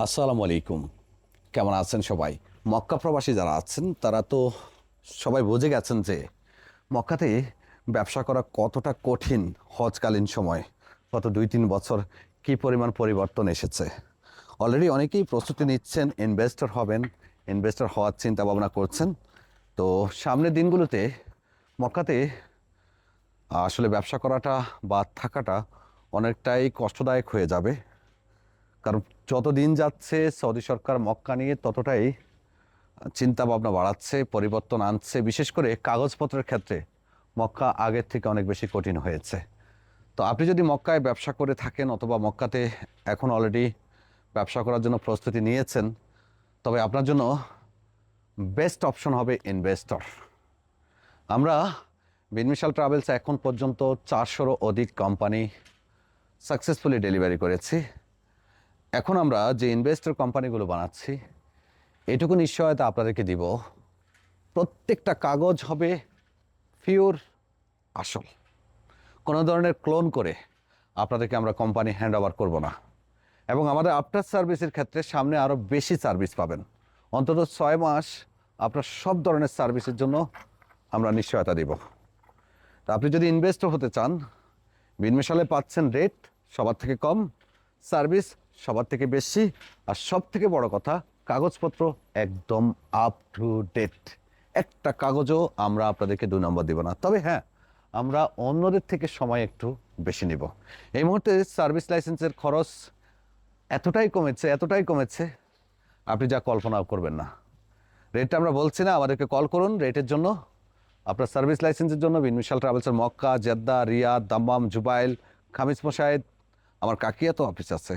আসসালামু আলাইকুম। কেমন আছেন সবাই? মক্কা প্রবাসী যারা আছেন তারা তো সবাই বুঝে গেছেন যে মক্কাতে ব্যবসা করা কতটা কঠিন। হজকালীন সময় গত 2-3 বছর কি পরিমাণ পরিবর্তন এসেছে। অলরেডি অনেকেই প্রস্তুতি নিচ্ছেন, ইনভেস্টর হবেন, ইনভেস্টর হওয়ার চিন্তা ভাবনা করছেন। তো সামনের দিনগুলোতে মক্কাতে আসলে ব্যবসা করাটা বা থাকাটা অনেকটাই কষ্টদায়ক হয়ে যাবে। কারণ যত দিন যাচ্ছে সৌদি সরকার মক্কা নিয়ে ততটাই চিন্তা ভাবনা বাড়াচ্ছে, পরিবর্তন আনছে। বিশেষ করে কাগজপত্রের ক্ষেত্রে মক্কা আগের থেকে অনেক বেশি কঠিন হয়েছে। তো আপনি যদি মক্কায় ব্যবসা করে থাকেন অথবা মক্কাতে এখন অলরেডি ব্যবসা করার জন্য প্রস্তুতি নিয়েছেন, তবে আপনার জন্য বেস্ট অপশন হবে ইনভেস্টর। আমরা বিনমিশাল ট্রাভেলস এখন পর্যন্ত 400-রও অধিক কোম্পানি সাকসেসফুলি ডেলিভারি করেছি। এখন আমরা যে ইনভেস্টর কোম্পানিগুলো বানাচ্ছি, এটুকু নিশ্চয়তা আপনাদেরকে দিব, প্রত্যেকটা কাগজ হবে পিওর আসল। কোনো ধরনের ক্লোন করে আপনাদেরকে আমরা কোম্পানি হ্যান্ড ওভার করবো না। এবং আমাদের আফটার সার্ভিসের ক্ষেত্রে সামনে আরও বেশি সার্ভিস পাবেন। অন্তত 6 মাস আপনার সব ধরনের সার্ভিসের জন্য আমরা নিশ্চয়তা দিব। তা আপনি যদি ইনভেস্টর হতে চান, বিনমিশালে পাচ্ছেন রেট সবার থেকে কম, সার্ভিস সবার থেকে বেশি, আর সব থেকে বড় কথা কাগজপত্র একদম আপ টু ডেট। একটা কাগজও আমরা আপনাদেরকে 2 নম্বর দিব না। তবে হ্যাঁ, আমরা অন্যদের থেকে সময় একটু বেশি নিব। এই মুহূর্তে সার্ভিস লাইসেন্সের খরচ এতটাই কমেছে আপনি যা কল্পনাও করবেন না। রেটটা আমরা বলছি না, আমাদেরকে কল করুন রেটের জন্য। আপনার সার্ভিস লাইসেন্সের জন্য বিনমিশাল ট্রাভেলসের মক্কা, জেদ্দা, রিয়াদ, দাম্মাম, জুবাইল, খামিস মোশাহেদ, আমার কাকিয়াতো অফিস আছে।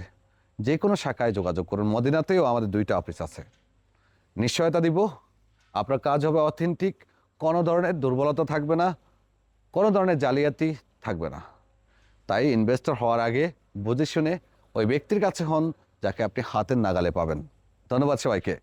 যে কোনো শাখায় যোগাযোগ করুন। মদিনাতেও আমাদের 2টা অফিস আছে। নিশ্চয়তা দিব, আপনার কাজ হবে অথেন্টিক, কোনো ধরনের দুর্বলতা থাকবে না, কোনো ধরনের জালিয়াতি থাকবে না। তাই ইনভেস্টর হওয়ার আগে বুঝে শুনে ওই ব্যক্তির কাছে হন যাকে আপনি হাতের নাগালে পাবেন। ধন্যবাদ সবাইকে।